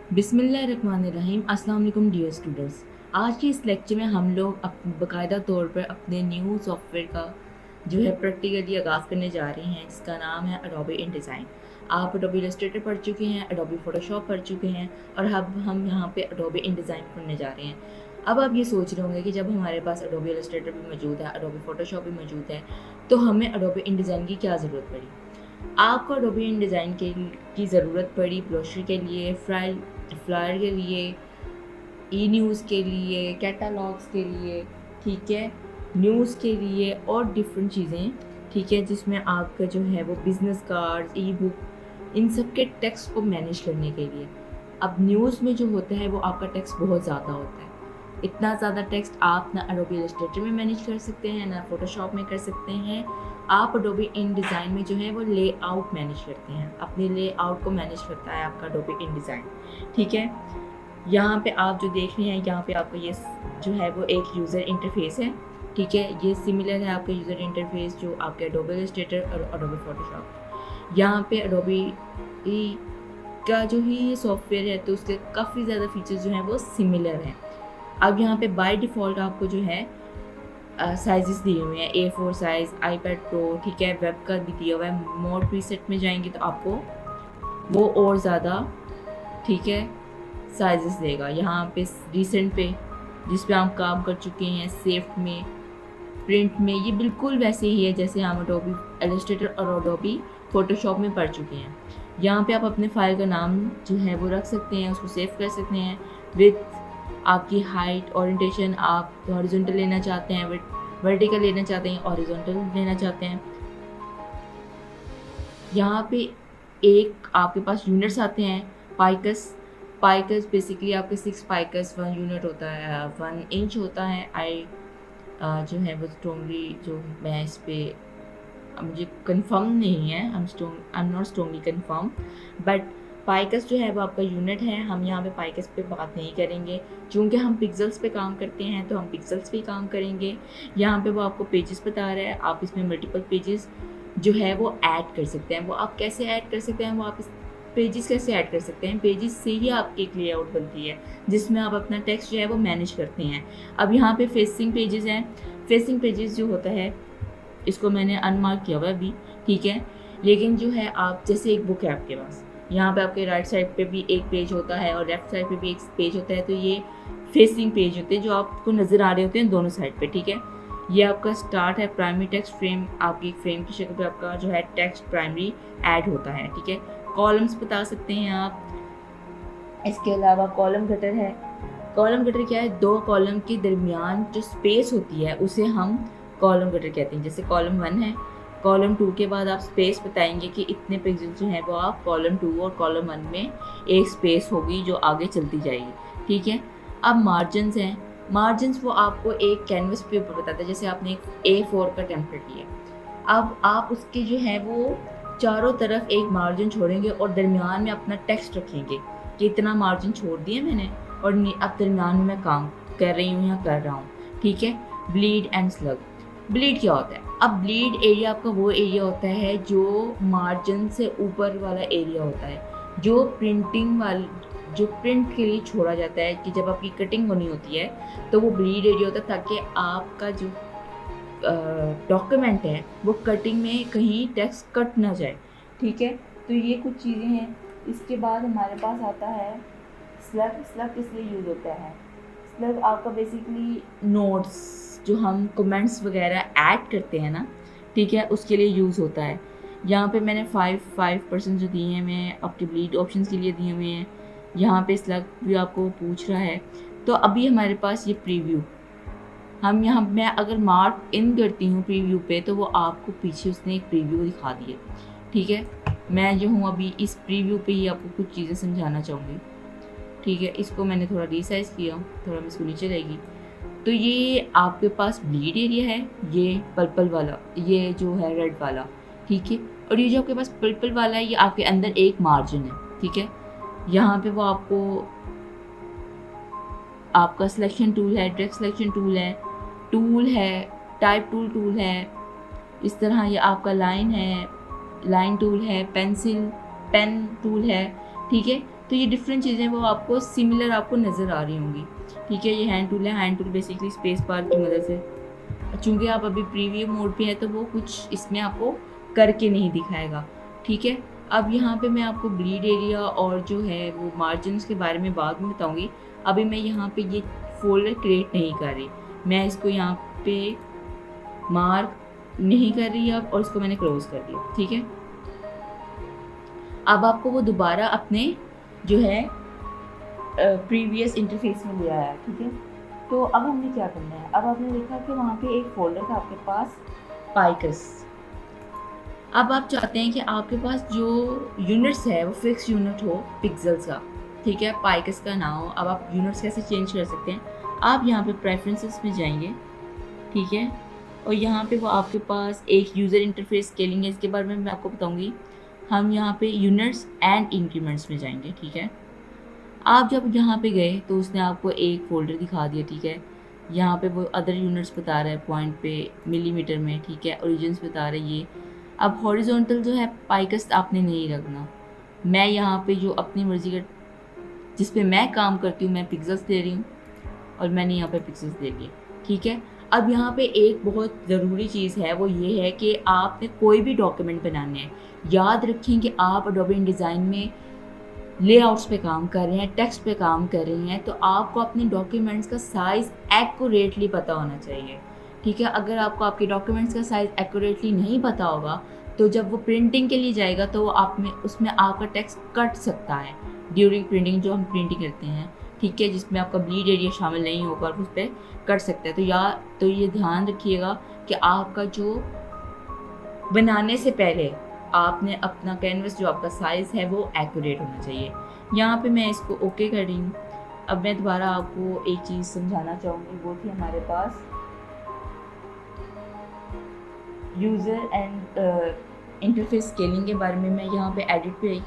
बिस्मिल्लाहिर्रहमानिर्रहीम। अस्सलाम वालेकुम डियर स्टूडेंट्स। आज के इस लेक्चर में हम लोग बाकायदा तौर पर अपने न्यू सॉफ्टवेयर का जो है प्रैक्टिकली आगाज़ करने जा रहे हैं, जिसका नाम है अडोबे इनडिज़ाइन। आप अडोबे इलस्ट्रेटर पढ़ चुके हैं, अडोबे फ़ोटोशॉप पढ़ चुके हैं और अब हम यहाँ पे अडोबे इनडिज़ाइन पढ़ने जा रहे हैं। अब आप ये सोच रहे होंगे कि जब हमारे पास अडोबे इलस्ट्रेटर भी मौजूद है, अडोबे फ़ोटोशॉप भी मौजूद है, तो हमें अडोबे इनडिज़ाइन की क्या ज़रूरत पड़ी। आपको अडोबे इनडिज़ाइन की ज़रूरत पड़ी ब्रोशर के लिए, फ्लायर के लिए, ई न्यूज़ के लिए, कैटलॉग्स के लिए, ठीक है, न्यूज़ के लिए और डिफरेंट चीज़ें, ठीक है, जिसमें आपका जो है वो बिज़नेस कार्ड, ई बुक, इन सब के टेक्स्ट को मैनेज करने के लिए। अब न्यूज़ में जो होता है वो आपका टेक्स्ट बहुत ज़्यादा होता है। इतना ज़्यादा टेक्स्ट आप ना अडोबे इलस्ट्रेटर में मैनेज कर सकते हैं, ना फ़ोटोशॉप में कर सकते हैं। आप अडोबे इनडिज़ाइन में जो है वो लेआउट मैनेज करते हैं, अपने लेआउट को मैनेज करता है आपका अडोबे इनडिज़ाइन, ठीक है। यहाँ पे आप जो देख रहे हैं, यहाँ पे आपका ये जो है वो एक यूज़र इंटरफेस है, ठीक है। ये सिमिलर है आपका यूज़र इंटरफेस जो आपके अडोबे इलस्ट्रेटर और अडोबे फ़ोटोशॉप। यहाँ पे अडोबे का जो ही सॉफ्टवेयर है तो उसके काफ़ी ज़्यादा फीचर्स जो हैं वो सिमिलर हैं। अब यहाँ पे बाय डिफ़ॉल्ट आपको जो है साइज़ेस दिए हुए हैं, A4 साइज़, आईपैड प्रो, ठीक है, वेब का भी दिया हुआ है। मोड प्रीसेट में जाएंगे तो आपको वो और ज़्यादा, ठीक है, साइजेस देगा। यहाँ पे रिसेंट पे जिस पे हम काम कर चुके हैं, सेफ्ट में, प्रिंट में, ये बिल्कुल वैसे ही है जैसे हम अडोबी इलस्ट्रेटर और अडोबी फ़ोटोशॉप में पढ़ चुके हैं। यहाँ पे आप अपने फाइल का नाम जो है वो रख सकते हैं, उसको सेव कर सकते हैं। विथ आपकी हाइट, ओरिएंटेशन, आप हॉरिजॉन्टल लेना चाहते हैं, वर्टिकल लेना चाहते हैं, हॉरिजॉन्टल लेना चाहते हैं। यहाँ पे एक आपके पास यूनिट्स आते हैं, पाइकस बेसिकली आपके 6 पाइकस 1 यूनिट होता है, 1 इंच होता है। जो है वो स्ट्रॉन्गली, जो मैं इस पे मुझे कंफर्म नहीं है, I am not strongly confirm, but पाइकस जो है वो आपका यूनिट है। हम यहाँ पे पाइकस पे बात नहीं करेंगे, चूँकि हम पिक्सल्स पे काम करते हैं तो हम पिक्सल्स पे काम करेंगे। यहाँ पे वो आपको पेजेस बता रहा है, आप इसमें मल्टीपल पेजेस जो है वो ऐड कर सकते हैं। वो आप कैसे ऐड कर सकते हैं, वो आप इस पेजेस कैसे ऐड कर सकते हैं, पेजेस से ही आपकी एक लेआउट बनती है जिसमें आप अपना टेक्स्ट जो है वो मैनेज करते हैं। अब यहाँ पे फेसिंग पेजेस हैं। फेसिंग पेजेस जो होता है, इसको मैंने अनमार्क किया हुआ है अभी, ठीक है, लेकिन जो है आप जैसे एक बुक है आपके पास, यहाँ पे आपके राइट साइड पे भी एक पेज होता है और लेफ्ट साइड पे भी एक पेज होता है, तो ये फेसिंग पेज होते हैं जो आपको नज़र आ रहे होते हैं दोनों साइड पे, ठीक है। ये आपका स्टार्ट है, प्राइमरी टेक्स्ट फ्रेम, आपकी फ्रेम की शक्ल पे आपका जो है टेक्स्ट प्राइमरी ऐड होता है, ठीक है। कॉलम्स बता सकते हैं आप। इसके अलावा कॉलम गटर है। कॉलम गटर क्या है, दो कॉलम के दरमियान जो स्पेस होती है उसे हम कॉलम गटर कहते हैं। जैसे कॉलम 1 है, कॉलम 2 के बाद आप स्पेस बताएंगे कि इतने पिक्सल जो हैं वो आप कॉलम 2 और कॉलम 1 में एक स्पेस होगी जो आगे चलती जाएगी, ठीक है। अब मार्जिनस हैं। मार्जिनस वो आपको एक कैनवस पे ऊपर बताता है, जैसे आपने एक A4 का टेम्पलेट लिया, अब आप उसके जो है वो चारों तरफ एक मार्जिन छोड़ेंगे और दरमियान में अपना टेक्स्ट रखेंगे कि इतना मार्जिन छोड़ दिया मैंने और अब दरमियान में मैं काम कर रही हूँ या कर रहा हूँ, ठीक है। Bleed and slug. ब्लीड क्या होता है, अब ब्लीड एरिया आपका वो एरिया होता है जो मार्जिन से ऊपर वाला एरिया होता है, जो प्रिंट के लिए छोड़ा जाता है कि जब आपकी कटिंग होनी होती है तो वो ब्लीड एरिया होता है, ताकि आपका जो डॉक्यूमेंट है वो कटिंग में कहीं टेक्स्ट कट ना जाए, ठीक है। तो ये कुछ चीज़ें हैं। इसके बाद हमारे पास आता है स्लग। स्लग किस लिए यूज़ होता है, स्लग आपका बेसिकली नोट्स जो हम कमेंट्स वगैरह ऐड करते हैं ना, ठीक है, उसके लिए यूज़ होता है। यहाँ पे मैंने 5% जो दिए हैं मैं आपके ब्लीड ऑप्शन के लिए दिए हुए हैं। यहाँ पे स्लग भी आपको पूछ रहा है। तो अभी हमारे पास ये प्रीव्यू, हम यहाँ मैं अगर मार्क इन करती हूँ प्रीव्यू पे तो वो आपको पीछे उसने एक प्रीव्यू दिखा दिया, ठीक है। मैं जो हूँ अभी इस प्रीव्यू पे ही आपको कुछ चीज़ें समझाना चाहूँगी, ठीक है। इसको मैंने थोड़ा रीसाइज़ किया, थोड़ा मैं इसको नीचे रहेगी। तो ये आपके पास ब्लीड एरिया है, ये पर्पल वाला, ये जो है रेड वाला, ठीक है। और ये जो आपके पास पर्पल वाला है ये आपके अंदर एक मार्जिन है, ठीक है। यहाँ पे वो आपका सिलेक्शन टूल है, ड्रैग सिलेक्शन टूल है, टाइप टूल है। इस तरह ये आपका लाइन टूल है, पेन टूल है, ठीक है। तो ये डिफरेंट चीज़ें वो आपको सिमिलर आपको नज़र आ रही होंगी। ठीक है, ये हैंड टूल है। Hand tool basically space bar की मदद से, चूँकि आप अभी प्रीव्यू मोड पे है तो वो कुछ इसमें आपको करके नहीं दिखाएगा। ठीक है, अब यहाँ पे मैं आपको ब्लीड एरिया और जो है वो मार्जिन्स के बारे में बाद में बताऊँगी। अभी मैं यहाँ पे ये फोल्डर क्रिएट नहीं कर रही, मैं इसको यहाँ पे मार्क नहीं कर रही अब, और इसको मैंने क्लोज कर दिया। ठीक है, अब आपको वो दोबारा अपने जो है प्रीवियस इंटरफेस में ले आया। ठीक है, तो अब हमने क्या करना है, अब आपने देखा कि वहाँ पे एक फोल्डर था आपके पास पाइकस। अब आप चाहते हैं कि आपके पास जो यूनिट्स है वो फिक्स यूनिट हो पिक्सल्स का। ठीक है, पाइकस का ना हो। अब आप यूनिट्स कैसे चेंज कर सकते हैं, आप यहाँ पे प्रेफरेंसेस में जाएंगे। ठीक है, और यहाँ पे वो आपके पास एक यूज़र इंटरफेस स्केलिंग है, इसके बारे में मैं आपको बताऊँगी। हम यहाँ पे यूनिट्स एंड इंक्रीमेंट्स में जाएंगे। ठीक है, आप जब यहाँ पे गए तो उसने आपको एक फ़ोल्डर दिखा दिया। ठीक है, यहाँ पे वो अदर यूनिट्स बता रहा है पॉइंट पे मिलीमीटर में। ठीक है, ओरिजिन्स बता रहे ये। अब हॉरिजॉन्टल जो है पाइकस आपने नहीं रखना। मैं यहाँ पे जो अपनी मर्ज़ी का जिस पे मैं काम करती हूँ मैं पिक्सल्स दे रही हूँ, और मैंने यहाँ पे पिक्सल्स दे दिए। ठीक है, अब यहाँ पे एक बहुत ज़रूरी चीज़ है, वो ये है कि आपने कोई भी डॉक्यूमेंट बनाने हैं, याद रखें कि आप एडोबी इंडिज़ाइन में लेआउट्स पे काम कर रहे हैं, टेक्स्ट पे काम कर रही हैं, तो आपको अपने डॉक्यूमेंट्स का साइज़ एक्यूरेटली पता होना चाहिए। ठीक है, अगर आपको आपके डॉक्यूमेंट्स का साइज़ एक्यूरेटली नहीं पता होगा तो जब वो प्रिंटिंग के लिए जाएगा तो आप में उसमें आपका टेक्स्ट कट सकता है ड्यूरिंग प्रिंटिंग, जो हम प्रिंटिंग करते हैं। ठीक है, जिसमें आपका ब्लीड एरिया शामिल नहीं होगा और उस पर कट सकता है। तो ये ध्यान रखिएगा कि आपका जो बनाने से पहले आपने अपना कैनवस जो आपका साइज़ है वो एक्यूरेट होना चाहिए। यहाँ पे मैं इसको ओके कर रही हूँ। अब मैं दोबारा आपको एक चीज़ समझाना चाहूँगी, वो थी हमारे पास यूज़र एंड इंटरफेस स्केलिंग के बारे में। मैं यहाँ पे एडिट पे आई,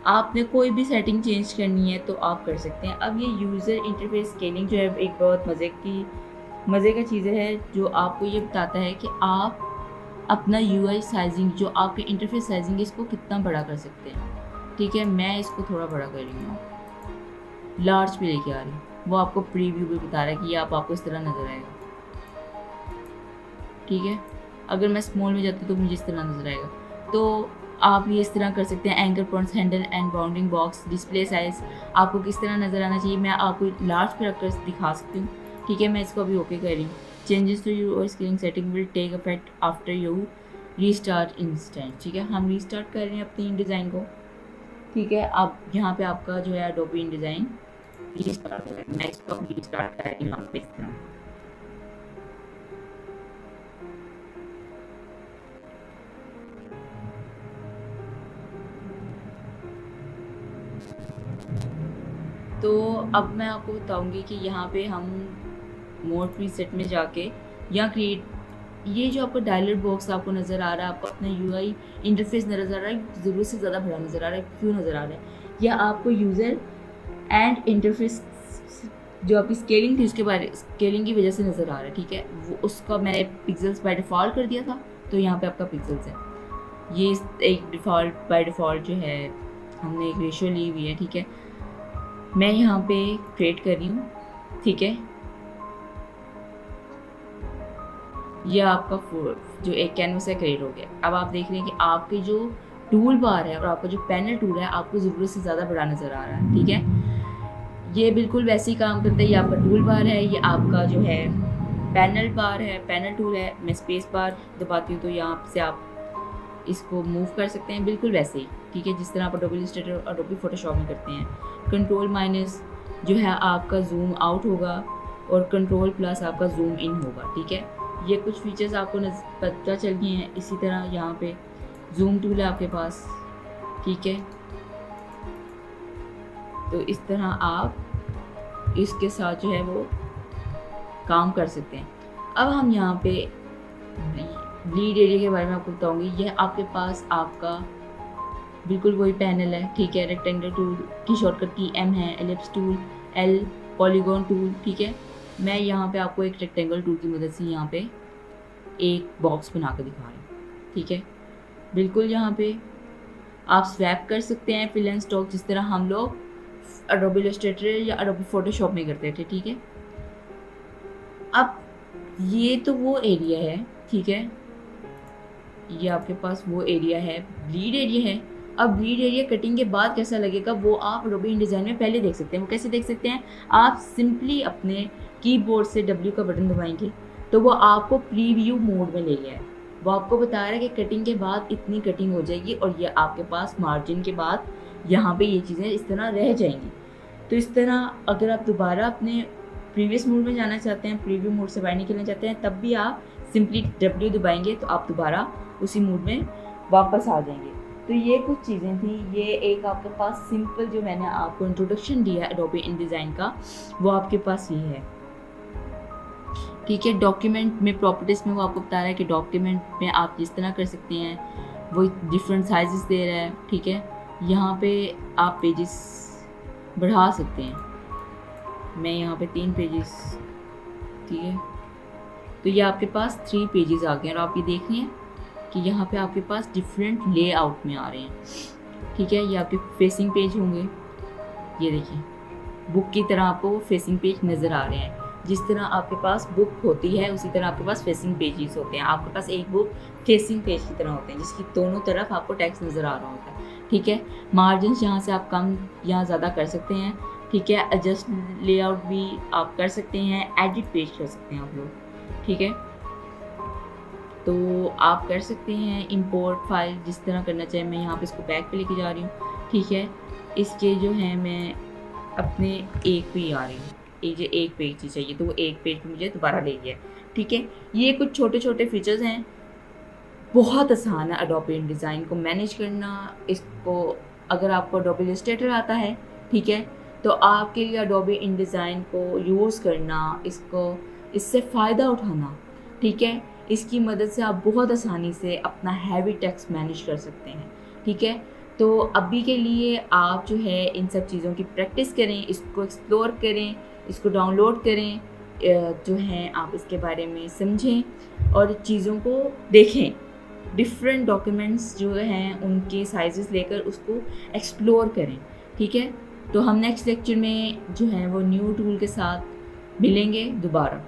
आपने कोई भी सेटिंग चेंज करनी है तो आप कर सकते हैं। अब ये यूज़र इंटरफेस स्केलिंग जो है एक बहुत मज़े का चीज़ है, जो आपको ये बताता है कि आप अपना यूआई साइजिंग जो आपके इंटरफेस साइजिंग है इसको कितना बड़ा कर सकते हैं। ठीक है, मैं इसको थोड़ा बड़ा कर रही हूँ, लार्ज पे लेके आ रही हूँ। वो आपको प्रीव्यू भी बता रहा है कि ये आपको इस तरह नज़र आएगा। ठीक है, अगर मैं स्मॉल में जाती तो मुझे इस तरह नज़र आएगा। तो आप ये इस तरह कर सकते हैं। Anchor points, handle and bounding box, display size आपको किस तरह नज़र आना चाहिए मैं आपको लार्ज पे रखकर दिखा सकती हूँ। ठीक है, मैं इसको अभी ओके कर रही हूँ। Changes to UI scaling setting will take effect after you restart instant. ठीक है, हम रीस्टार्ट कर रहे हैं अपनी InDesign को। ठीक है, अब यहाँ पे आपका जो है एडोबी InDesign रीस्टार्ट हो रहा है। मैं इसको रीस्टार्ट कर रही हूँ यहाँ पे इस तरह। तो अब मैं आपको बताऊंगी कि यहाँ पे हम मोड प्रीसेट में जाके या क्रिएट, ये जो आपको डायलर बॉक्स आपको नज़र आ रहा है, आपको अपना यूआई इंटरफेस नज़र आ रहा है, ज़रूरत से ज़्यादा बड़ा नज़र आ रहा है। क्यों नज़र आ रहा है? यह आपको यूज़र एंड इंटरफेस जो आपकी स्केलिंग थी उसके बारे स्केलिंग की वजह से नज़र आ रहा है। ठीक है, वो उसका मैंने पिक्सल्स बाय डिफ़ॉल्ट कर दिया था, तो यहाँ पे आपका पिक्सल्स है। ये एक डिफ़ॉल्ट बाय डिफ़ॉल्ट जो है हमने एक रेशियो ली हुई है। ठीक है, मैं यहाँ पे क्रिएट कर रही हूँ। ठीक है, यह आपका जो एक कैनवस है क्रिएट हो गया। अब आप देख रहे हैं कि आपके जो टूल बार है और आपका जो पैनल टूल है आपको ज़रूरत से ज़्यादा बड़ा नज़र आ रहा है। ठीक है, ये बिल्कुल वैसे ही काम करता है। ये आपका टूल बार है, ये आपका जो है पैनल बार है, पैनल टूल है। मैं स्पेस बार दबाती हूँ तो यहाँ से आप इसको मूव कर सकते हैं, बिल्कुल वैसे ही। ठीक है, जिस तरह आप एडोबी इलस्ट्रेटर और एडोबी फोटोशॉप में करते हैं। कंट्रोल माइनस जो है आपका जूम आउट होगा और कंट्रोल प्लस आपका जूम इन होगा। ठीक है, ये कुछ फीचर्स आपको पता चल गए हैं। इसी तरह यहाँ पे जूम टूल है आपके पास। ठीक है, तो इस तरह आप इसके साथ जो है वो काम कर सकते हैं। अब हम यहाँ पे ब्लीड एरिया के बारे में आपको बताऊँगी। यह आपके पास आपका बिल्कुल वही पैनल है। ठीक है, रेक्टेंगल टूल की शॉर्टकट की M है, ellipse tool L, polygon tool. ठीक है, मैं यहाँ पे आपको एक रेक्टेंगल टूल की मदद से यहाँ पे एक बॉक्स बना कर दिखा रही हूँ। ठीक है, बिल्कुल यहाँ पे आप स्वैप कर सकते हैं फिल एंड स्टॉक, जिस तरह हम लोग एडोबी इलस्ट्रेटर या एडोबी फोटोशॉप में करते थे, ठीक है। अब ये तो वो एरिया है, ठीक है, ये आपके पास वो एरिया है, ब्लीड एरिया है। अब ब्लीड एरिया कटिंग के बाद कैसा लगेगा वो आप एडोबी InDesign में पहले देख सकते हैं। वो कैसे देख सकते हैं, आप सिंपली अपने कीबोर्ड से W का बटन दबाएंगे तो वो आपको प्रीव्यू मोड में ले गया है। वो आपको बता रहा है कि कटिंग के बाद इतनी कटिंग हो जाएगी और ये आपके पास मार्जिन के बाद यहाँ पे ये चीज़ें इस तरह रह जाएंगी। तो इस तरह अगर आप दोबारा अपने प्रीवियस मोड में जाना चाहते हैं, प्रीव्यू मोड से बाहर निकलना चाहते हैं, तब भी आप सिंपली W दबाएंगे तो आप दोबारा उसी मोड में वापस आ जाएंगे। तो ये कुछ चीज़ें थी, ये एक आपके पास सिंपल जो मैंने आपको इंट्रोडक्शन दिया है एडोबी InDesign का, वो आपके पास ये है, ठीक है। डॉक्यूमेंट में प्रॉपर्टीज़ में वो आपको बता रहा है कि डॉक्यूमेंट में आप जिस तरह कर सकते हैं, वो डिफरेंट साइजेस दे रहा है, ठीक है। यहाँ पे आप पेजेस बढ़ा सकते हैं, मैं यहाँ पे 3 पेजेस, ठीक है। तो ये आपके पास 3 पेजेस आ गए और आप ये देख रहे हैं कि यहाँ पे आपके पास डिफरेंट लेआउट में आ रहे हैं, ठीक है। ये आपके फेसिंग पेज होंगे, ये देखिए बुक की तरह आपको फेसिंग पेज नज़र आ रहे हैं। जिस तरह आपके पास बुक होती है उसी तरह आपके पास फेसिंग पेजेस होते हैं। आपके पास एक बुक फेसिंग पेज की तरह होते हैं जिसकी दोनों तरफ आपको टेक्स्ट नज़र आ रहा होता है, ठीक है। मार्जिन यहाँ से आप कम या ज़्यादा कर सकते हैं, ठीक है। एडजस्ट लेआउट भी आप कर सकते हैं, एडिट पेज कर सकते हैं आप लोग, ठीक है। तो आप कर सकते हैं इंपोर्ट फाइल जिस तरह करना चाहिए। मैं यहाँ पे इसको बैक पे लेके जा रही हूँ, ठीक है। इसके जो है मैं अपने एक पे ही आ रही हूँ, जो एक पेज ही चाहिए तो वो एक पेज पे मुझे दोबारा ले गया, ठीक है। ये कुछ छोटे छोटे फीचर्स हैं, बहुत आसान है एडोबी InDesign को मैनेज करना। इसको अगर आपको एडोबी इलस्ट्रेटर आता है, ठीक है, तो आपके लिए एडोबी InDesign को यूज़ करना, इससे फ़ायदा उठाना, ठीक है। इसकी मदद से आप बहुत आसानी से अपना हैवी टेक्स्ट मैनेज कर सकते हैं, ठीक है। तो अभी के लिए आप जो है इन सब चीज़ों की प्रैक्टिस करें, इसको एक्सप्लोर करें, इसको डाउनलोड करें, जो है आप इसके बारे में समझें और चीज़ों को देखें। डिफरेंट डॉक्यूमेंट्स जो हैं उनके साइजेस लेकर उसको एक्सप्लोर करें, ठीक है। तो हम नेक्स्ट लेक्चर में जो है वो न्यू टूल के साथ मिलेंगे दोबारा।